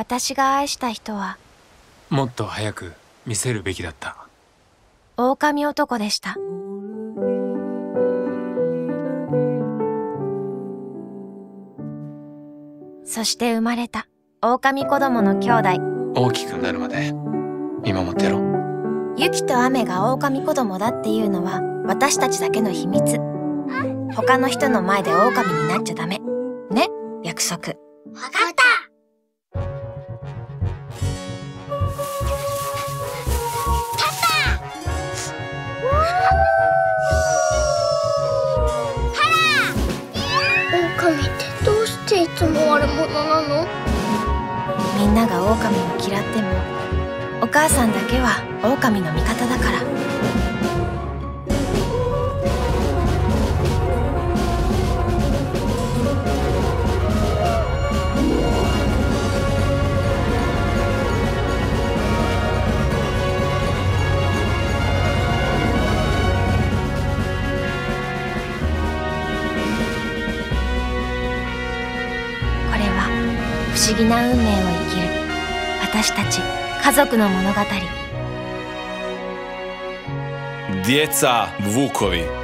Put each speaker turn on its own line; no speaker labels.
私が愛した人は
もっと早く見せるべきだった。
狼男でした。そして生まれた狼子供の兄弟。
大きくなるまで見守ってろ。
雪と雨が狼子供だっていうのは私たちだけの秘密。他の人の前で狼になっちゃダメね、約束。わかった。
狼ってどうしていつも悪者なの？
みんなが狼を嫌ってもお母さんだけは狼の味方だから。不思議な運命を生きる私たち家族の物語。
Djeca Vukovi.